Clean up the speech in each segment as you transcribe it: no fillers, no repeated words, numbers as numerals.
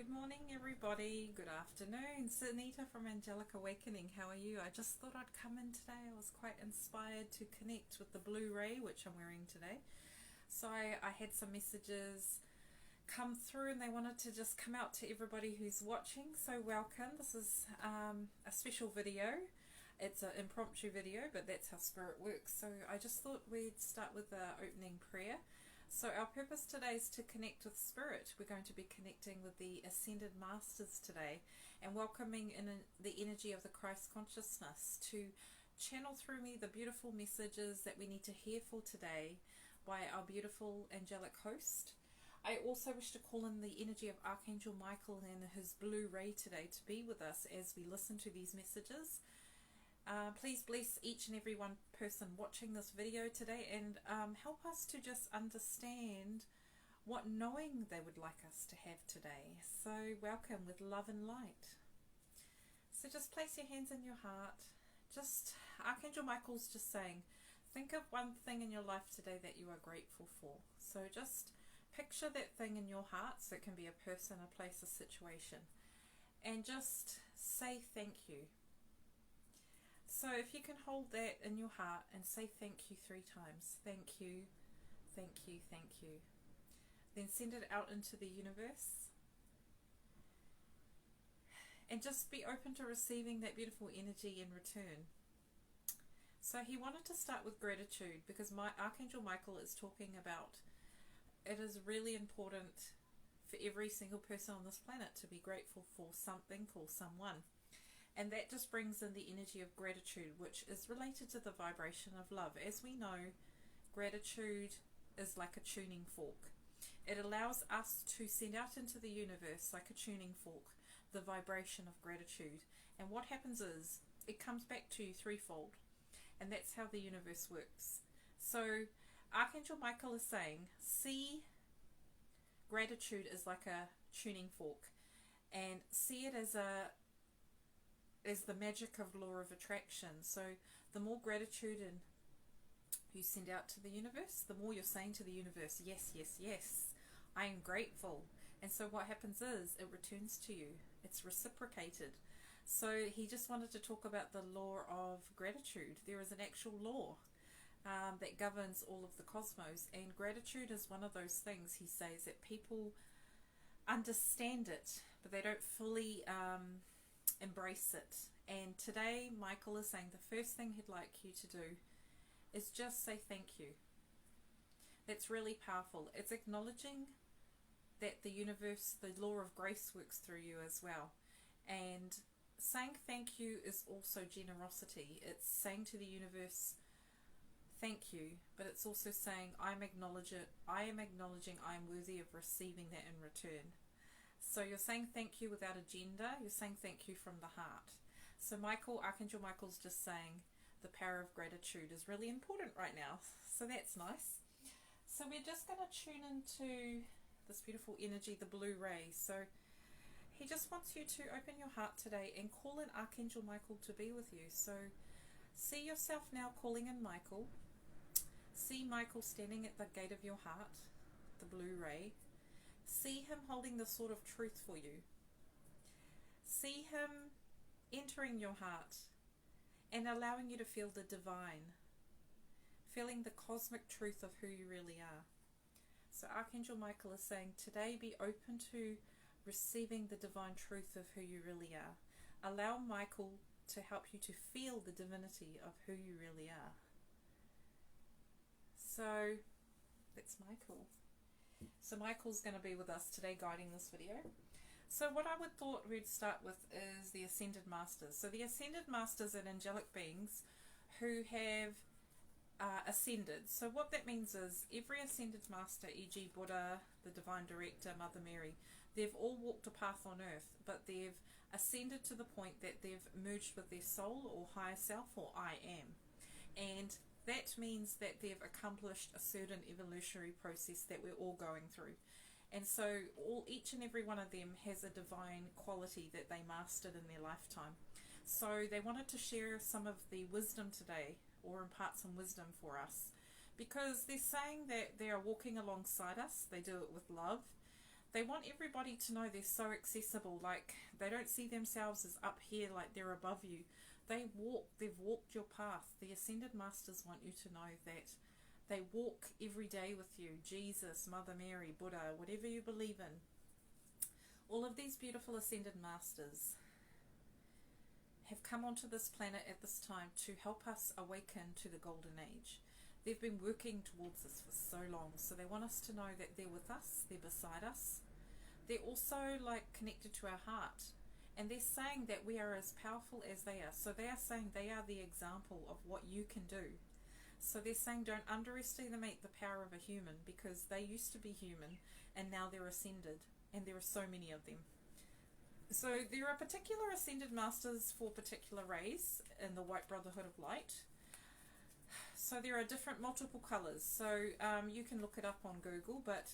Good morning, everybody. Good afternoon. It's Anita from Angelic Awakening. How are you? I just thought I'd come in today. I was quite inspired to connect with the Blu-ray, which I'm wearing today. So I had some messages come through and they wanted to just come out to everybody who's watching. So welcome. This is a special video. It's an impromptu video, but that's how Spirit works. So I just thought we'd start with the opening prayer. So our purpose today is to connect with Spirit. We're going to be connecting with the Ascended Masters today and welcoming in the energy of the Christ consciousness to channel through me the beautiful messages that we need to hear for today by our beautiful angelic host. I also wish to call in the energy of Archangel Michael and his blue ray today to be with us as we listen to these messages. Please bless each and every one person watching this video today and help us to just understand what knowing they would like us to have today. So welcome with love and light. So just place your hands in your heart. Archangel Michael's just saying, think of one thing in your life today that you are grateful for. So just picture that thing in your heart. So it can be a person, a place, a situation. And just say thank you. So if you can hold that in your heart and say thank you 3 times. Thank you, thank you, thank you. Then send it out into the universe. And just be open to receiving that beautiful energy in return. So he wanted to start with gratitude because Archangel Michael is talking about it is really important for every single person on this planet to be grateful for something, for someone. And that just brings in the energy of gratitude, which is related to the vibration of love. As we know, gratitude is like a tuning fork. It allows us to send out into the universe, like a tuning fork, the vibration of gratitude. And what happens is, it comes back to you threefold. And that's how the universe works. So, Archangel Michael is saying, see gratitude as like a tuning fork. And see it as the magic of law of attraction. So the more gratitude and you send out to the universe, the more you're saying to the universe, yes, yes, yes, I am grateful. And so what happens is it returns to you. It's reciprocated. So he just wanted to talk about the law of gratitude. There is an actual law that governs all of the cosmos, and gratitude is one of those things, he says, that people understand it, but they don't fully embrace it. And today Michael is saying the first thing he'd like you to do is just say thank you. That's really powerful. It's acknowledging that the universe, the law of grace works through you as well. And saying thank you is also generosity. It's saying to the universe thank you, but it's also saying I am acknowledging I'm worthy of receiving that in return. So you're saying thank you without agenda. You're saying thank you from the heart. So Archangel Michael's just saying the power of gratitude is really important right now. So that's nice. So we're just going to tune into this beautiful energy, the blue ray. So he just wants you to open your heart today and call in Archangel Michael to be with you. So see yourself now calling in Michael. See Michael standing at the gate of your heart, the blue ray. See him holding the sword of truth for you. See him entering your heart and allowing you to feel the divine, feeling the cosmic truth of who you really are. So Archangel Michael is saying today be open to receiving the divine truth of who you really are. Allow Michael to help you to feel the divinity of who you really are. So that's Michael. So Michael's going to be with us today guiding this video. So what I would thought we'd start with is the Ascended Masters. So the Ascended Masters are angelic beings who have ascended. So what that means is every Ascended Master, e.g. Buddha, the Divine Director, Mother Mary, they've all walked a path on earth, but they've ascended to the point that they've merged with their soul or higher self, or I am. And that means that they've accomplished a certain evolutionary process that we're all going through. And so each and every one of them has a divine quality that they mastered in their lifetime. So they wanted to share some of the wisdom today, or impart some wisdom for us. Because they're saying that they are walking alongside us, they do it with love. They want everybody to know they're so accessible. Like, they don't see themselves as up here, like they're above you. They've walked your path. The Ascended Masters want you to know that they walk every day with you. Jesus, Mother Mary, Buddha, whatever you believe in. All of these beautiful Ascended Masters have come onto this planet at this time to help us awaken to the Golden Age. They've been working towards this for so long, so they want us to know that they're with us, they're beside us. They're also like connected to our heart, and they're saying that we are as powerful as they are. So they are saying they are the example of what you can do. So they're saying don't underestimate the power of a human, because they used to be human and now they're ascended, and there are so many of them. So there are particular Ascended Masters for particular rays in the White Brotherhood of Light. So there are different multiple colors. So you can look it up on Google, but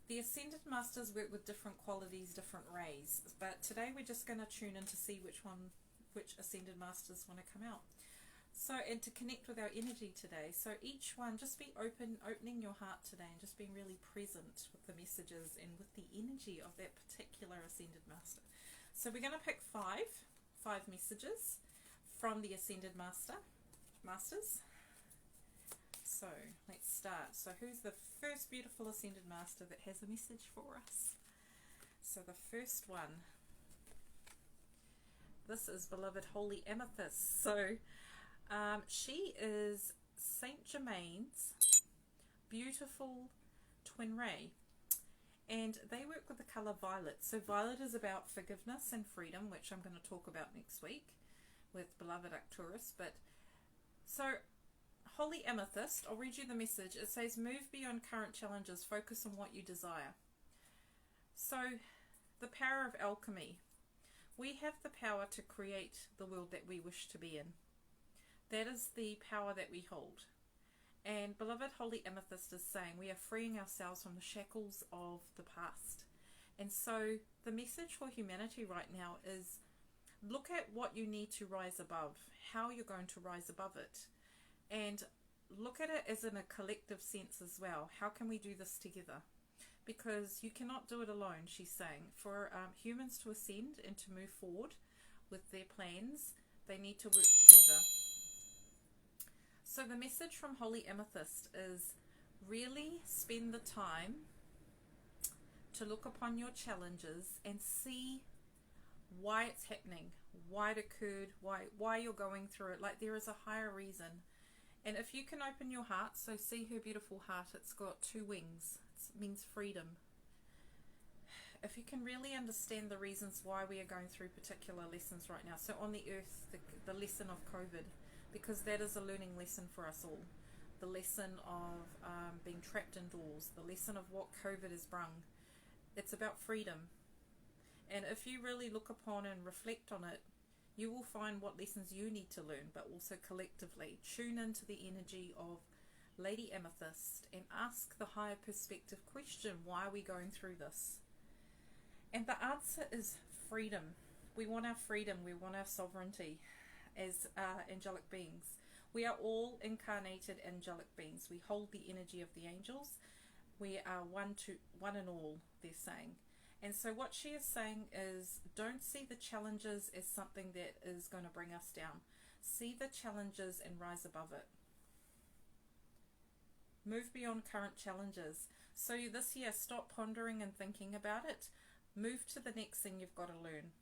the Ascended Masters work with different qualities, different rays. But today we're just going to tune in to see which Ascended Masters want to come out. So, and to connect with our energy today. So each one, just be opening your heart today, and just being really present with the messages and with the energy of that particular Ascended Master. So we're going to pick five messages from the Ascended Masters. So let's start. So who's the first beautiful Ascended Master that has a message for us? So the first one, this is beloved Holy Amethyst. So she is Saint Germain's beautiful twin ray, and they work with the color violet. So violet is about forgiveness and freedom, which I'm going to talk about next week with beloved Arcturus. But so Holy Amethyst, I'll read you the message. It says, move beyond current challenges, focus on what you desire. So the power of alchemy. We have the power to create the world that we wish to be in. That is the power that we hold. And beloved Holy Amethyst is saying we are freeing ourselves from the shackles of the past. And so the message for humanity right now is look at what you need to rise above, how you're going to rise above it. And look at it as in a collective sense as well. How can we do this together? Because you cannot do it alone, she's saying. For humans to ascend and to move forward with their plans, they need to work together. So the message from Holy Amethyst is really spend the time to look upon your challenges and see why it's happening, why it occurred, why you're going through it. Like, there is a higher reason. And if you can open your heart, so see her beautiful heart, it's got two wings. It means freedom. If you can really understand the reasons why we are going through particular lessons right now. So on the earth, the lesson of COVID, because that is a learning lesson for us all. The lesson of being trapped indoors, the lesson of what COVID has brung. It's about freedom. And if you really look upon and reflect on it, you will find what lessons you need to learn, but also collectively. Tune into the energy of Lady Amethyst and ask the higher perspective question, why are we going through this? And the answer is freedom. We want our freedom, we want our sovereignty as angelic beings. We are all incarnated angelic beings. We hold the energy of the angels. We are one and all, they're saying. And so what she is saying is, don't see the challenges as something that is going to bring us down. See the challenges and rise above it. Move beyond current challenges. So this year, stop pondering and thinking about it. Move to the next thing you've got to learn.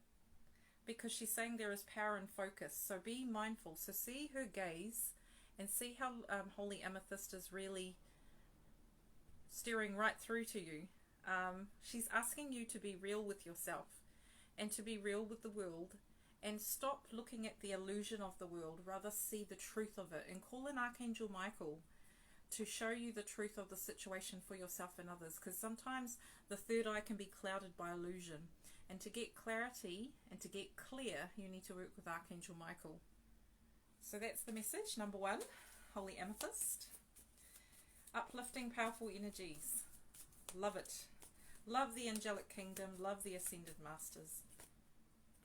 Because she's saying there is power and focus. So be mindful. So see her gaze and see how Holy Amethyst is really steering right through to you. She's asking you to be real with yourself and to be real with the world, and stop looking at the illusion of the world, rather see the truth of it, and call in Archangel Michael to show you the truth of the situation for yourself and others, because sometimes the third eye can be clouded by illusion, and to get clarity and to get clear you need to work with Archangel Michael. So that's the message, number one, Holy Amethyst. Uplifting powerful energies. Love it. Love the angelic kingdom. Love the ascended masters.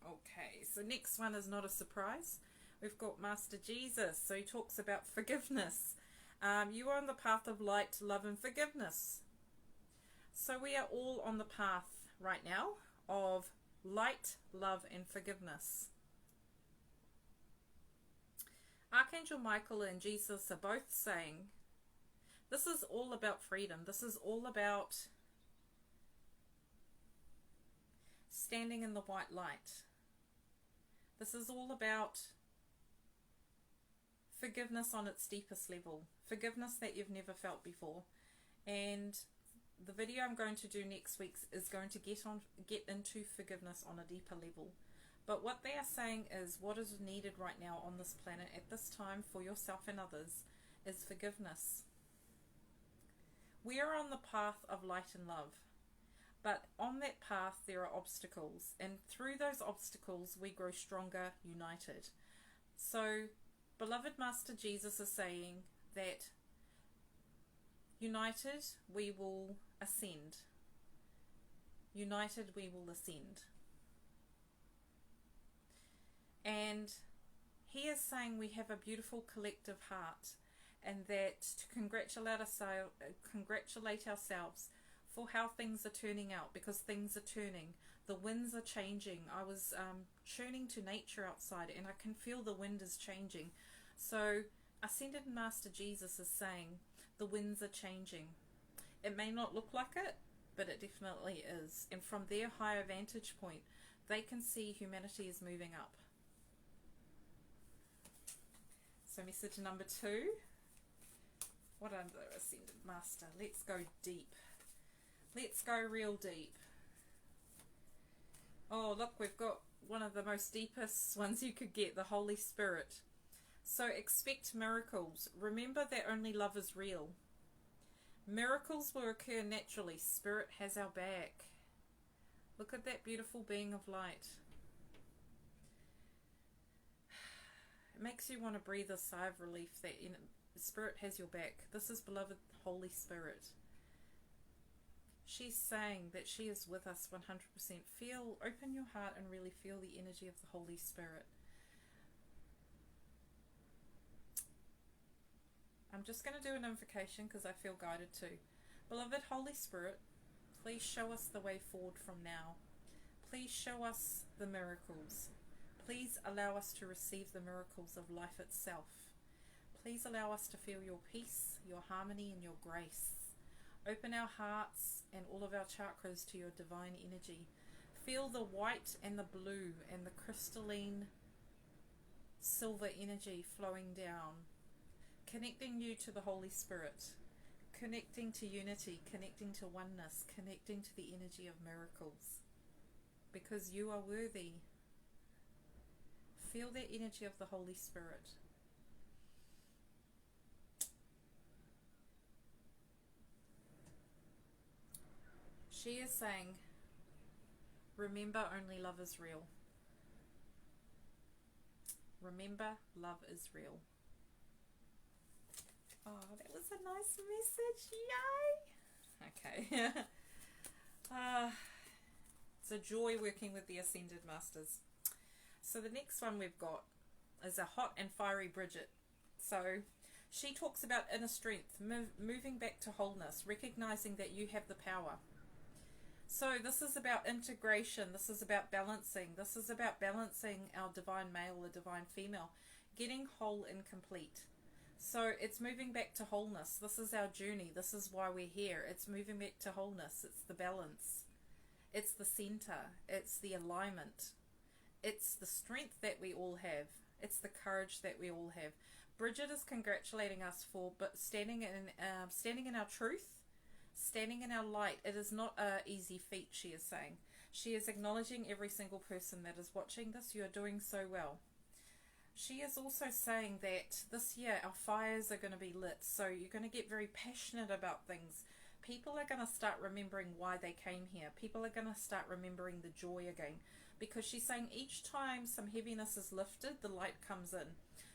Okay, so next one is not a surprise. We've got Master Jesus. So he talks about forgiveness. You are on the path of light, love and forgiveness. So we are all on the path right now of light, love, and forgiveness. Archangel Michael and Jesus are both saying this is all about freedom. This is all about standing in the white light. This is all about forgiveness on its deepest level. Forgiveness that you've never felt before. And the video I'm going to do next week is going to get into forgiveness on a deeper level. But what they are saying is what is needed right now on this planet at this time for yourself and others is forgiveness. We are on the path of light and love, but on that path there are obstacles, and through those obstacles we grow stronger, united. So, beloved Master Jesus is saying that united we will ascend. United we will ascend. And he is saying we have a beautiful collective heart, and that to congratulate ourselves for how things are turning out, because things are turning. The winds are changing. I was tuning to nature outside and I can feel the wind is changing. So Ascended Master Jesus is saying the winds are changing. It may not look like it, but it definitely is. And from their higher vantage point, they can see humanity is moving up. So message number 2. What are the Ascended Master? Let's go deep. Let's go real deep. Oh, look, we've got one of the most deepest ones you could get, the Holy Spirit. So expect miracles. Remember that only love is real. Miracles will occur naturally. Spirit has our back. Look at that beautiful being of light. It makes you want to breathe a sigh of relief that Spirit has your back. This is beloved Holy Spirit. She's saying that she is with us 100%. Open your heart and really feel the energy of the Holy Spirit. I'm just going to do an invocation because I feel guided to. Beloved Holy Spirit, please show us the way forward from now. Please show us the miracles. Please allow us to receive the miracles of life itself. Please allow us to feel your peace, your harmony, and your grace. Open our hearts and all of our chakras to your divine energy. Feel the white and the blue and the crystalline silver energy flowing down, connecting you to the Holy Spirit, connecting to unity, connecting to oneness, connecting to the energy of miracles, because you are worthy. Feel the energy of the Holy Spirit. She is saying, remember only love is real. Remember, love is real. Oh, that was a nice message. Yay! Okay. It's a joy working with the Ascended Masters. So the next one we've got is a hot and fiery Bridget. So she talks about inner strength, moving back to wholeness, recognizing that you have the power. So this is about integration. This is about balancing. This is about balancing our divine male, the divine female, getting whole and complete. So it's moving back to wholeness. This is our journey. This is why we're here. It's moving back to wholeness. It's the balance. It's the center. It's the alignment. It's the strength that we all have. It's the courage that we all have. Bridget is congratulating us for standing in our truth, standing in our light. It is not an easy feat, she is saying. She is acknowledging every single person that is watching this. You are doing so well. She is also saying that this year our fires are going to be lit. So you're going to get very passionate about things. People are going to start remembering why they came here. People are going to start remembering the joy again. Because she's saying each time some heaviness is lifted, the light comes in.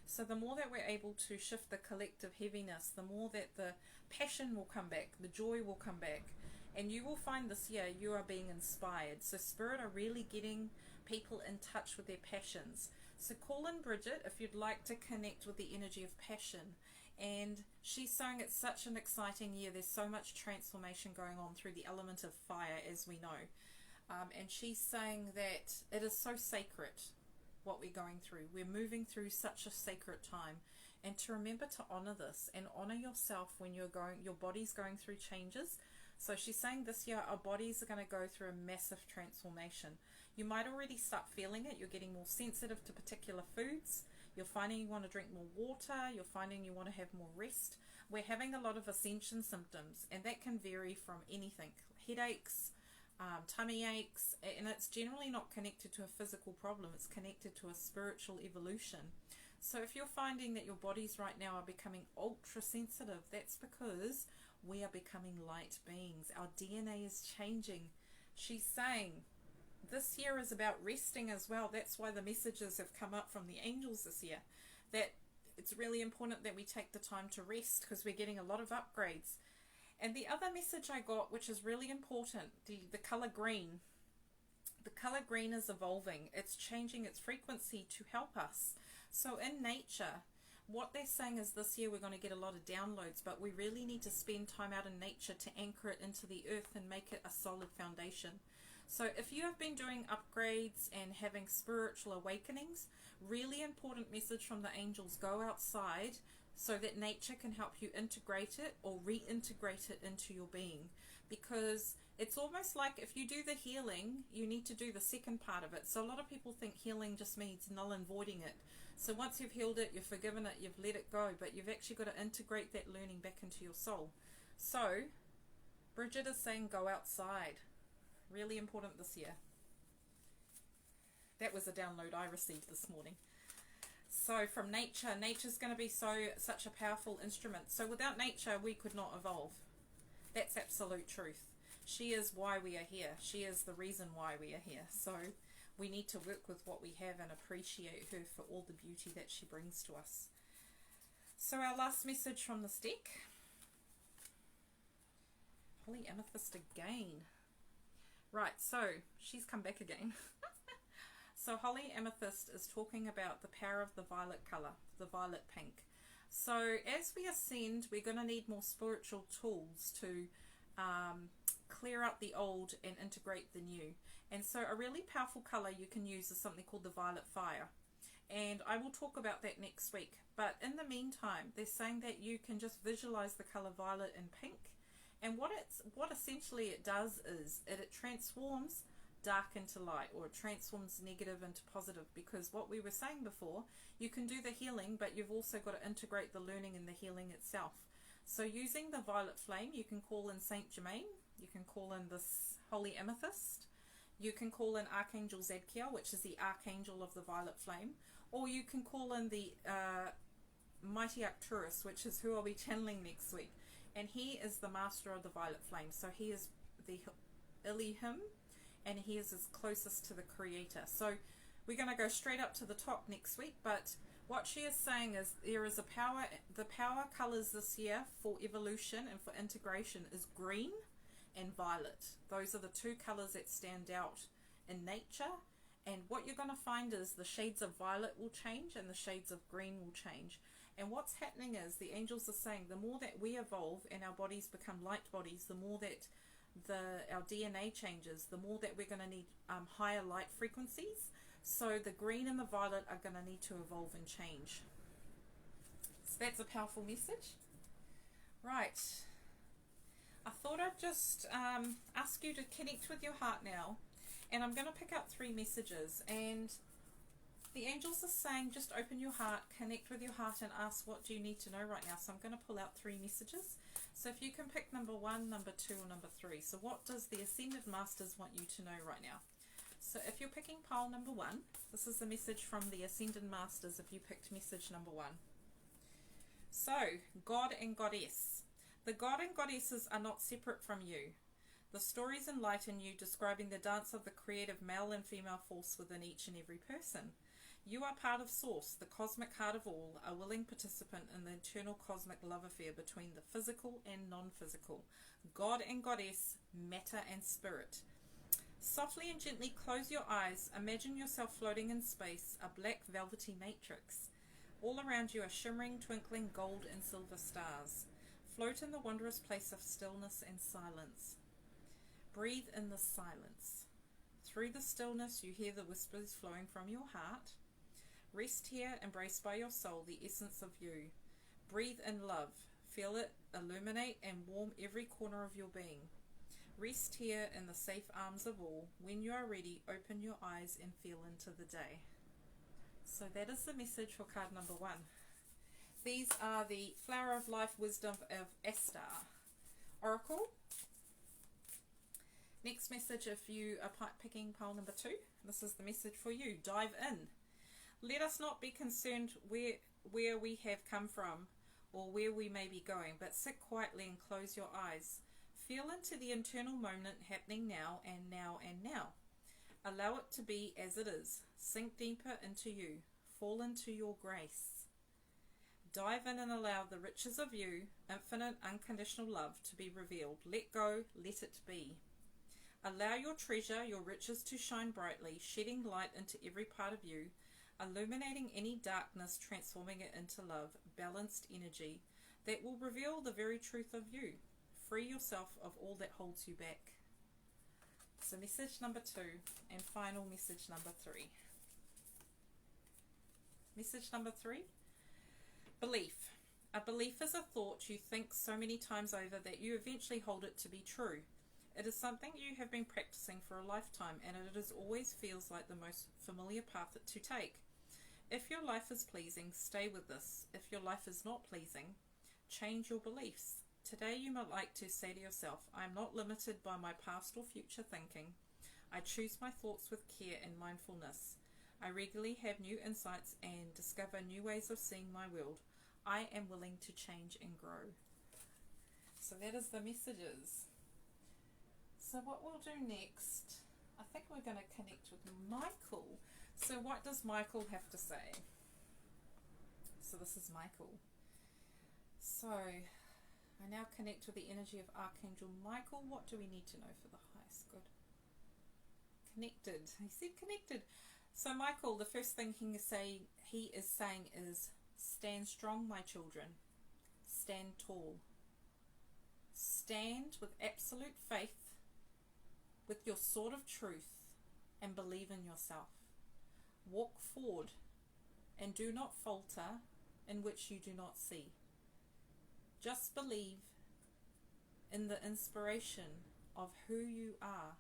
So the more that we're able to shift the collective heaviness, the more that the passion will come back, the joy will come back. And you will find this year you are being inspired. So Spirit are really getting people in touch with their passions. So call in Bridget if you'd like to connect with the energy of passion. And she's saying it's such an exciting year. There's so much transformation going on through the element of fire, as we know. And she's saying that it is so sacred what we're going through. We're moving through such a sacred time, and to remember to honor this and honor yourself when your body's going through changes. So she's saying this year our bodies are going to go through a massive transformation. You might already start feeling it. You're getting more sensitive to particular foods. You're finding you want to drink more water. You're finding you want to have more rest. We're having a lot of ascension symptoms, and that can vary from anything. Headaches, tummy aches, and it's generally not connected to a physical problem. It's connected to a spiritual evolution. So if you're finding that your bodies right now are becoming ultra sensitive, that's because we are becoming light beings. Our DNA is changing. She's saying this year is about resting as well. That's why the messages have come up from the angels this year, that it's really important that we take the time to rest, because we're getting a lot of upgrades. And the other message I got, which is really important, the color green. The color green is evolving. It's changing its frequency to help us. So in nature, what they're saying is this year we're going to get a lot of downloads, but we really need to spend time out in nature to anchor it into the earth and make it a solid foundation. So if you have been doing upgrades and having spiritual awakenings, really important message from the angels: go outside so that nature can help you integrate it or reintegrate it into your being. Because it's almost like if you do the healing, you need to do the second part of it. So a lot of people think healing just means null and voiding it. So once you've healed it, you've forgiven it, you've let it go, but you've actually got to integrate that learning back into your soul. So Bridget is saying go outside. Really important this year. That was a download I received this morning. So from nature, nature's going to be such a powerful instrument. So without nature, we could not evolve. That's absolute truth. She is why we are here. She is the reason why we are here. So we need to work with what we have and appreciate her for all the beauty that she brings to us. So our last message from this deck. Holy Amethyst again. Right, so she's come back again. So Holy Amethyst is talking about the power of the violet color, the violet pink. So as we ascend, we're going to need more spiritual tools to clear up the old and integrate the new. And so a really powerful color you can use is something called the violet fire. And I will talk about that next week. But in the meantime, they're saying that you can just visualize the color violet and pink. And what essentially it does is it transforms dark into light, or it transforms negative into positive, because what we were saying before, you can do the healing, but you've also got to integrate the learning and the healing itself. So using the violet flame, you can call in Saint Germain, you can call in this Holy Amethyst, you can call in Archangel Zadkiel, which is the Archangel of the violet flame, or you can call in the Mighty Arcturus, which is who I'll be channeling next week. And he is the master of the violet flame. So he is the Elohim, and he is as closest to the creator. So we're going to go straight up to the top next week. But what she is saying is there is a power. The power colors this year for evolution and for integration is green and violet. Those are the two colors that stand out in nature. And what you're going to find is the shades of violet will change and the shades of green will change. And what's happening is the angels are saying the more that we evolve and our bodies become light bodies, the more that our DNA changes, the more that we're going to need higher light frequencies. So the green and the violet are going to need to evolve and change. So that's a powerful message. Right. I thought I'd just ask you to connect with your heart now. And I'm going to pick up 3 messages. And the angels are saying just open your heart, connect with your heart, and ask what do you need to know right now. So I'm going to pull out 3 messages. So if you can pick number 1, number 2, or number 3. So what does the Ascended Masters want you to know right now? So if you're picking pile number 1, this is the message from the Ascended Masters if you picked message number 1. So, God and Goddess. The God and Goddesses are not separate from you. The stories enlighten you, describing the dance of the creative male and female force within each and every person. You are part of Source, the cosmic heart of all, a willing participant in the eternal cosmic love affair between the physical and non-physical, God and Goddess, matter and spirit. Softly and gently close your eyes. Imagine yourself floating in space, a black velvety matrix. All around you are shimmering, twinkling gold and silver stars. Float in the wondrous place of stillness and silence. Breathe in the silence. Through the stillness, you hear the whispers flowing from your heart. Rest here, embraced by your soul, the essence of you. Breathe in love. Feel it illuminate and warm every corner of your being. Rest here in the safe arms of all. When you are ready, open your eyes and feel into the day. So that is the message for card number 1. These are the Flower of Life Wisdom of Astar Oracle. Next message, if you are picking pile number 2, this is the message for you. Dive in. Let us not be concerned where we have come from or where we may be going, but sit quietly and close your eyes. Feel into the internal moment happening now and now and now. Allow it to be as it is. Sink deeper into you. Fall into your grace. Dive in and allow the riches of you, infinite unconditional love, to be revealed. Let go, let it be. Allow your treasure, your riches to shine brightly, shedding light into every part of you, illuminating any darkness, transforming it into love, balanced energy that will reveal the very truth of you. Free yourself of all that holds you back. So message number 2 and final message number 3. Message number 3. Belief. A belief is a thought you think so many times over that you eventually hold it to be true. It is something you have been practicing for a lifetime, and it is always feels like the most familiar path to take. If your life is pleasing, stay with this. If your life is not pleasing, change your beliefs. Today you might like to say to yourself, I am not limited by my past or future thinking. I choose my thoughts with care and mindfulness. I regularly have new insights and discover new ways of seeing my world. I am willing to change and grow. So that is the messages. So what we'll do next, I think we're going to connect with Michael. So what does Michael have to say? So this is Michael. So I now connect with the energy of Archangel Michael. What do we need to know for the highest good? Connected. He said connected. So Michael, the first thing he is saying is, stand strong, my children. Stand tall. Stand with absolute faith, with your sword of truth, and believe in yourself. Walk forward and do not falter in which you do not see. Just believe in the inspiration of who you are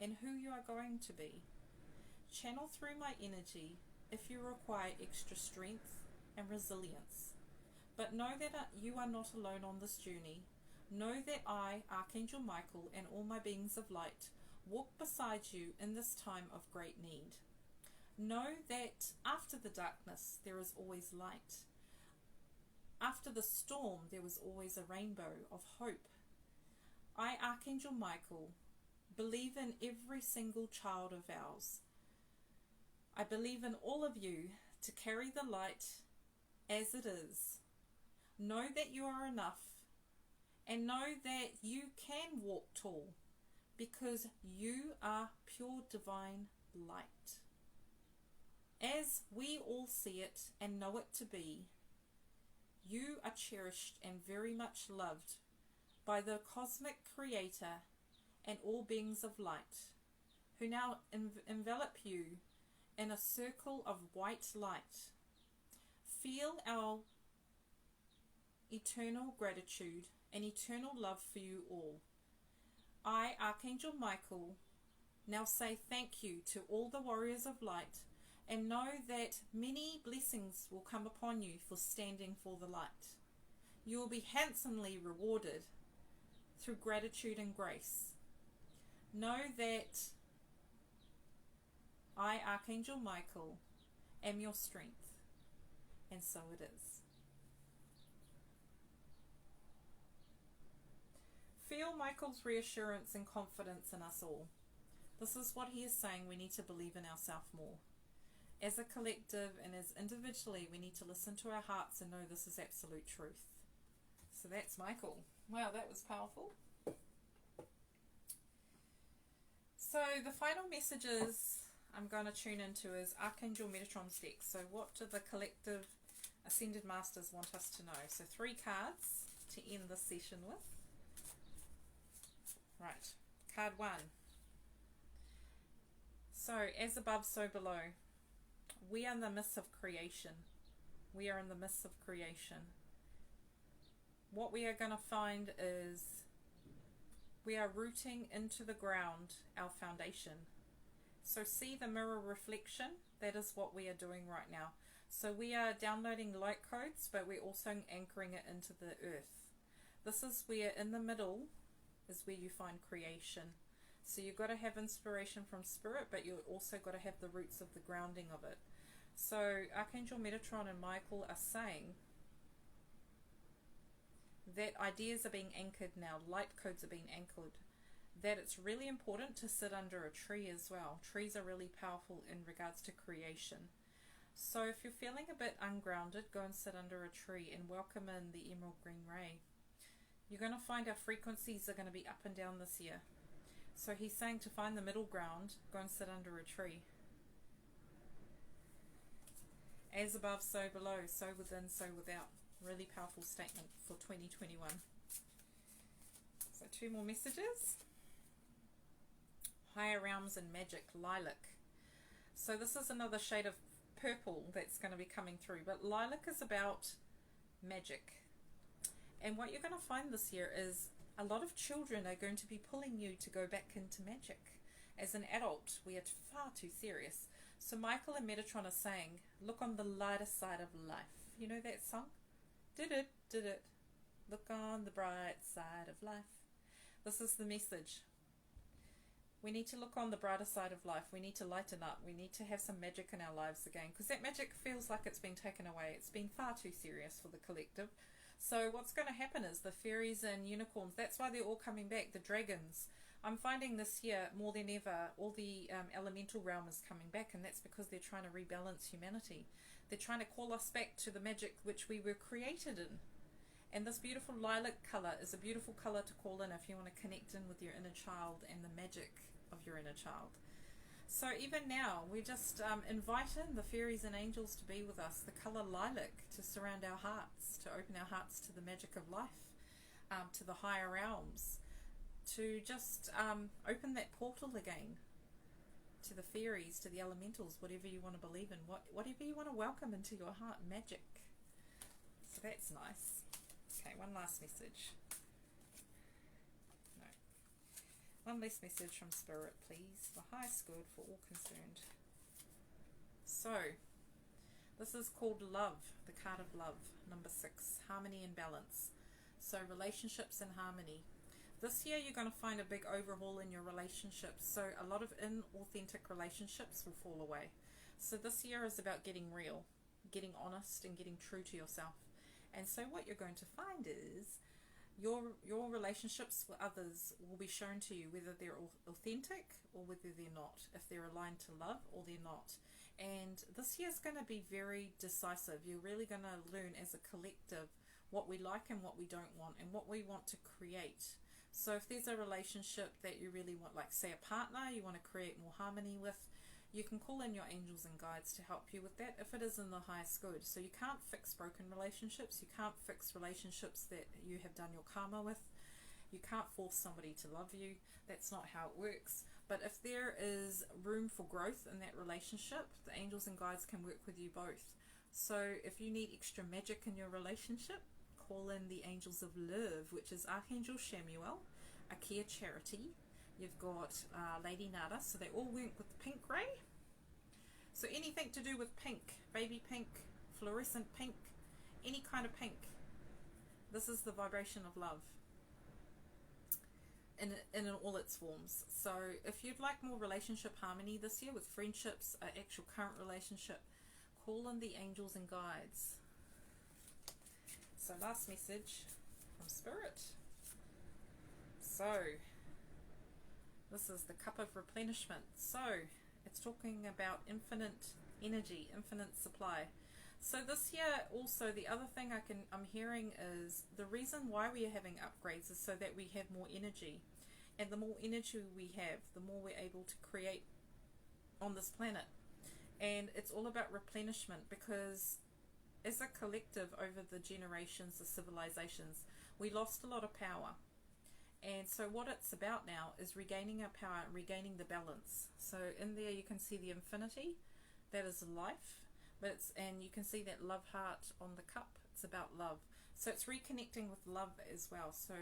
and who you are going to be. Channel through my energy if you require extra strength and resilience. But know that you are not alone on this journey. Know that I, Archangel Michael, and all my beings of light walk beside you in this time of great need. Know that after the darkness there is always light. After the storm there was always a rainbow of hope. I, Archangel Michael, believe in every single child of ours. I believe in all of you to carry the light as it is. Know that you are enough, and know that you can walk tall because you are pure divine light. As we all see it and know it to be, you are cherished and very much loved by the cosmic creator and all beings of light, who now envelop you in a circle of white light. Feel our eternal gratitude and eternal love for you all. I, Archangel Michael, now say thank you to all the warriors of light, and know that many blessings will come upon you for standing for the light. You will be handsomely rewarded through gratitude and grace. Know that I, Archangel Michael, am your strength, and so it is. Feel Michael's reassurance and confidence in us all. This is what he is saying. We need to believe in ourselves more. As a collective and as individually, we need to listen to our hearts and know this is absolute truth. So that's Michael. Wow, that was powerful. So the final messages I'm going to tune into is Archangel Metatron's deck. So what do the collective Ascended Masters want us to know? So 3 cards to end this session with. Right, card 1. So, as above, so below. We are in the midst of creation. We are in the midst of creation. What we are going to find is we are rooting into the ground our foundation. So see the mirror reflection? That is what we are doing right now. So we are downloading light codes, but we're also anchoring it into the earth. This is where in the middle is where you find creation. So you've got to have inspiration from spirit, but you've also got to have the roots of the grounding of it. So Archangel Metatron and Michael are saying that ideas are being anchored now, light codes are being anchored, that it's really important to sit under a tree as well. Trees are really powerful in regards to creation. So if you're feeling a bit ungrounded, go and sit under a tree and welcome in the emerald green ray. You're going to find our frequencies are going to be up and down this year. So he's saying to find the middle ground, go and sit under a tree. As above, so below, so within, so without. Really powerful statement for 2021. So 2 more messages. Higher realms and magic, lilac. So this is another shade of purple that's going to be coming through, but lilac is about magic. And what you're going to find this year is a lot of children are going to be pulling you to go back into magic. As an adult, we are far too serious. So Michael and Metatron are saying, look on the lighter side of life. You know that song? Did it. Look on the bright side of life. This is the message. We need to look on the brighter side of life. We need to lighten up. We need to have some magic in our lives again, because that magic feels like it's been taken away. It's been far too serious for the collective. So what's going to happen is the fairies and unicorns, that's why they're all coming back. The dragons. I'm finding this year more than ever all the elemental realm is coming back, and that's because they're trying to rebalance humanity. They're trying to call us back to the magic which we were created in. And this beautiful lilac colour is a beautiful colour to call in if you want to connect in with your inner child and the magic of your inner child. So even now, we just invite in the fairies and angels to be with us, the colour lilac, to surround our hearts, to open our hearts to the magic of life, to the higher realms, to just open that portal again, to the fairies, to the elementals, whatever you want to believe in, whatever you want to welcome into your heart, magic. So that's nice. Okay, one last message. No. One last message from Spirit, please. The highest good for all concerned. So, this is called love, the card of love, number 6, harmony and balance. So, relationships and harmony. This year you're going to find a big overhaul in your relationships. So a lot of inauthentic relationships will fall away. So this year is about getting real, getting honest and getting true to yourself. And so what you're going to find is your relationships with others will be shown to you, whether they're authentic or whether they're not, if they're aligned to love or they're not. And this year is going to be very decisive. You're really going to learn as a collective what we like and what we don't want, and what we want to create. So if there's a relationship that you really want, like say a partner you want to create more harmony with, you can call in your angels and guides to help you with that if it is in the highest good. So you can't fix broken relationships, you can't fix relationships that you have done your karma with, you can't force somebody to love you, that's not how it works. But if there is room for growth in that relationship, the angels and guides can work with you both. So if you need extra magic in your relationship, call in the Angels of Love, which is Archangel Shamuel, a care charity. You've got Lady Nada, so they all work with the pink ray. So anything to do with pink, baby pink, fluorescent pink, any kind of pink. This is the vibration of love in all its forms. So if you'd like more relationship harmony this year with friendships, an actual current relationship, call in the angels and guides. So last message from Spirit. So this is the cup of replenishment. So it's talking about infinite energy, infinite supply. So this year also, the other thing I'm hearing is the reason why we are having upgrades is so that we have more energy. And the more energy we have, the more we're able to create on this planet. And it's all about replenishment, because as a collective over the generations, the civilizations, we lost a lot of power. And so what it's about now is regaining our power, regaining the balance. So in there you can see the infinity, that is life, but and you can see that love heart on the cup. It's about love. So it's reconnecting with love as well. So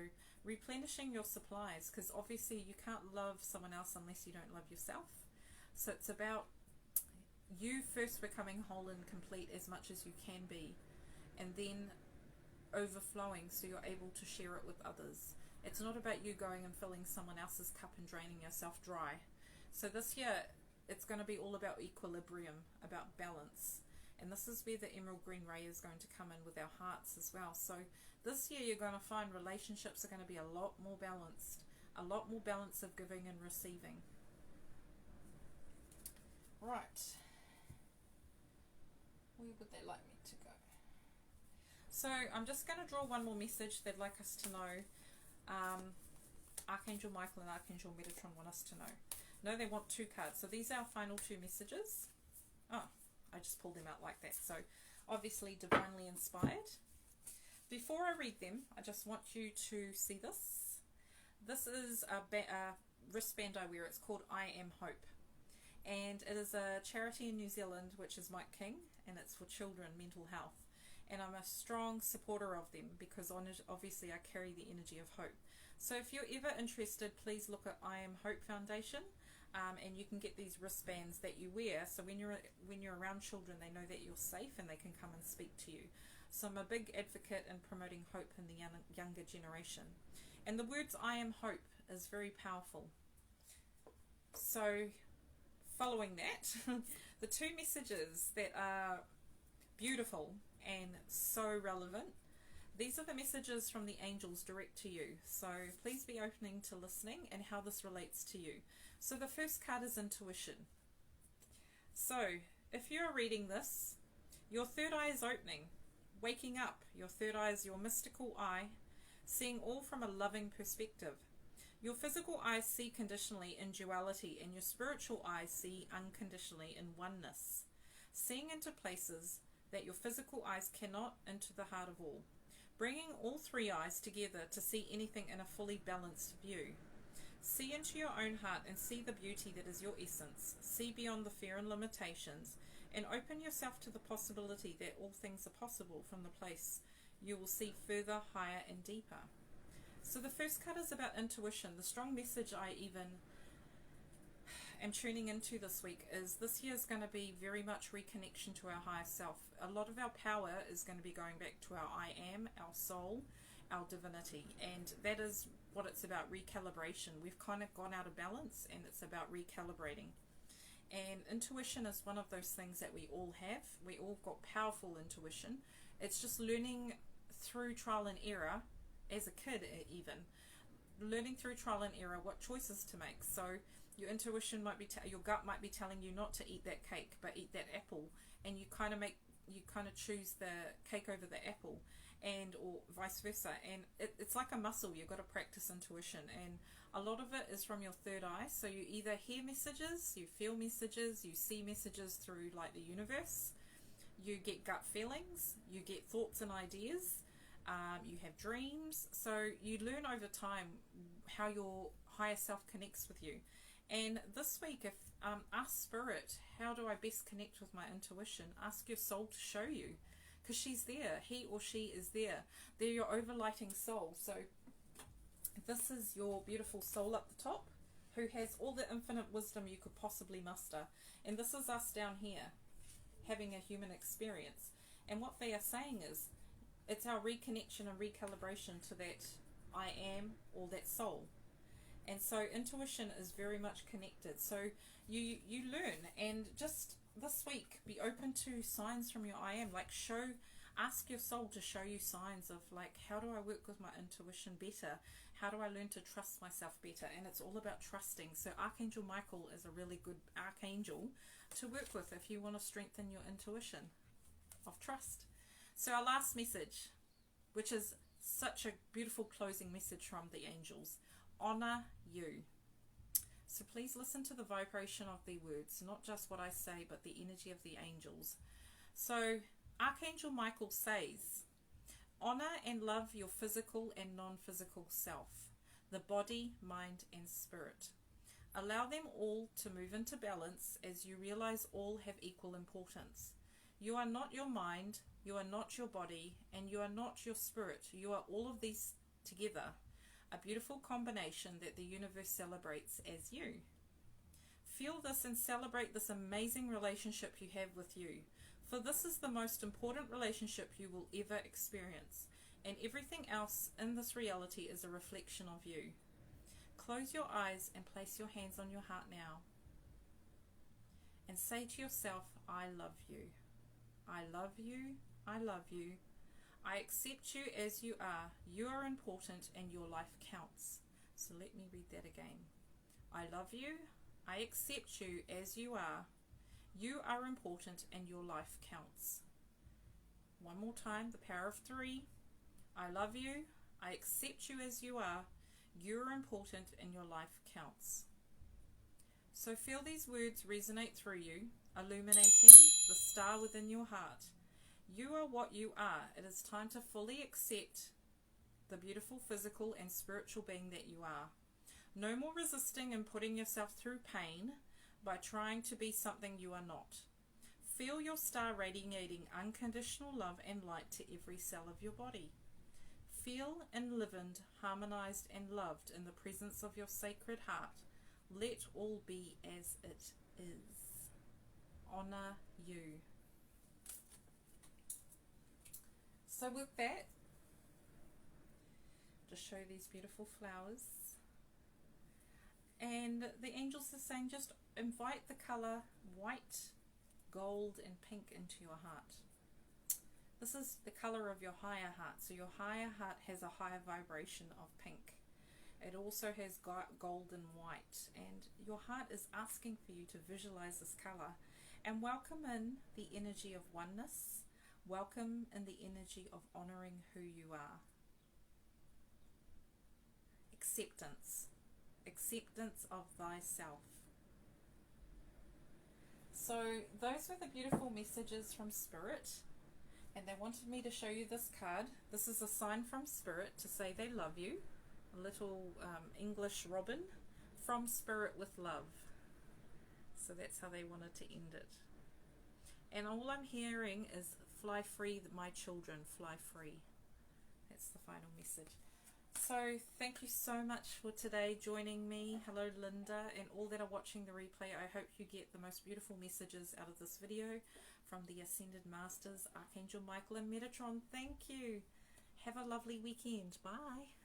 replenishing your supplies, because obviously you can't love someone else unless you don't love yourself. So it's about you first becoming whole and complete as much as you can be, and then overflowing so you're able to share it with others. It's not about you going and filling someone else's cup and draining yourself dry. So this year it's going to be all about equilibrium, about balance. And this is where the emerald green ray is going to come in with our hearts as well. So this year you're going to find relationships are going to be a lot more balanced. A lot more balance of giving and receiving. Right. Where would they like me to go? So I'm just going to draw one more message they'd like us to know. Archangel Michael and Archangel Metatron want us to know. No, they want 2 cards. So these are our final 2 messages. Oh, I just pulled them out like that. So obviously divinely inspired. Before I read them, I just want you to see this. This is a wristband I wear. It's called I Am Hope. And it is a charity in New Zealand, which is Mike King, and it's for children, mental health. And I'm a strong supporter of them because on it, obviously I carry the energy of hope. So if you're ever interested, please look at I Am Hope Foundation, and you can get these wristbands that you wear. So when you're around children, they know that you're safe and they can come and speak to you. So I'm a big advocate in promoting hope in the younger generation. And the words I Am Hope is very powerful. So following that, the 2 messages that are beautiful and so relevant, these are the messages from the angels direct to you. So please be opening to listening and how this relates to you. So the first card is intuition. So if you're reading this, your third eye is opening, waking up. Your third eye is your mystical eye, seeing all from a loving perspective. Your physical eyes see conditionally in duality, and your spiritual eyes see unconditionally in oneness, seeing into places that your physical eyes cannot, into the heart of all, bringing all 3 eyes together to see anything in a fully balanced view. See into your own heart and see the beauty that is your essence. See beyond the fear and limitations, and open yourself to the possibility that all things are possible from the place you will see further, higher and deeper. So the first card is about intuition. The strong message I even am tuning into this week is this year is going to be very much reconnection to our higher self. A lot of our power is going to be going back to our I am, our soul, our divinity, and that is what it's about, recalibration. We've kind of gone out of balance, and it's about recalibrating. And intuition is one of those things that we all have. We all got powerful intuition. It's just learning through trial and error, as a kid even, learning through trial and error what choices to make. So your intuition might be, your gut might be telling you not to eat that cake, but eat that apple, and you kind of choose the cake over the apple, and or vice versa. And it's like a muscle. You've got to practice intuition, and a lot of it is from your third eye. So you either hear messages, you feel messages, you see messages through like the universe, you get gut feelings, you get thoughts and ideas, you have dreams. So you learn over time how your higher self connects with you. And this week, if ask Spirit, how do I best connect with my intuition? Ask your soul to show you, because she's there. He or she is there. They're your overlighting soul. So this is your beautiful soul up the top, who has all the infinite wisdom you could possibly muster. And this is us down here, having a human experience. And what they are saying is, it's our reconnection and recalibration to that I am, or that soul. And so intuition is very much connected. So you learn, and just this week be open to signs from your I am. Like ask your soul to show you signs of like, how do I work with my intuition better? How do I learn to trust myself better? And it's all about trusting. So Archangel Michael is a really good archangel to work with if you want to strengthen your intuition of trust. So our last message, which is such a beautiful closing message from the angels: honor you. So please listen to the vibration of the words, not just what I say, but the energy of the angels. So Archangel Michael says, honor and love your physical and non-physical self. the body, mind, and spirit. Allow them all to move into balance as you realize all have equal importance. You are not your mind, you are not your body, and you are not your spirit. You are all of these together, a beautiful combination that the universe celebrates as you. Feel this and celebrate this amazing relationship you have with you, for this is the most important relationship you will ever experience, and everything else in this reality is a reflection of you. Close your eyes and place your hands on your heart now and say to yourself, I love you. I love you. I love you. I accept you as you are. You are important and your life counts. So let me read that again. I love you. I accept you as you are. You are important and your life counts. One more time, the power of 3. I love you. I accept you as you are. You are important and your life counts. So feel these words resonate through you, illuminating the star within your heart. You are what you are. It is time to fully accept the beautiful physical and spiritual being that you are. No more resisting and putting yourself through pain by trying to be something you are not. Feel your star radiating unconditional love and light to every cell of your body. Feel enlivened, harmonized, and loved in the presence of your sacred heart. Let all be as it is. Honor you. So with that, just show these beautiful flowers. And the angels are saying just invite the color white, gold, and pink into your heart. This is the color of your higher heart. So your higher heart has a higher vibration of pink. It also has gold and white. And your heart is asking for you to visualize this color and welcome in the energy of oneness. Welcome in the energy of honoring who you are. Acceptance. Acceptance of thyself. So those were the beautiful messages from Spirit. And they wanted me to show you this card. This is a sign from Spirit to say they love you. A little English robin from Spirit with love. So that's how they wanted to end it. And all I'm hearing is fly free, my children, fly free. That's the final message. So thank you so much for today joining me. Hello Linda and all that are watching the replay. I hope you get the most beautiful messages out of this video from the Ascended Masters, Archangel Michael and Metatron. Thank you. Have a lovely weekend. Bye.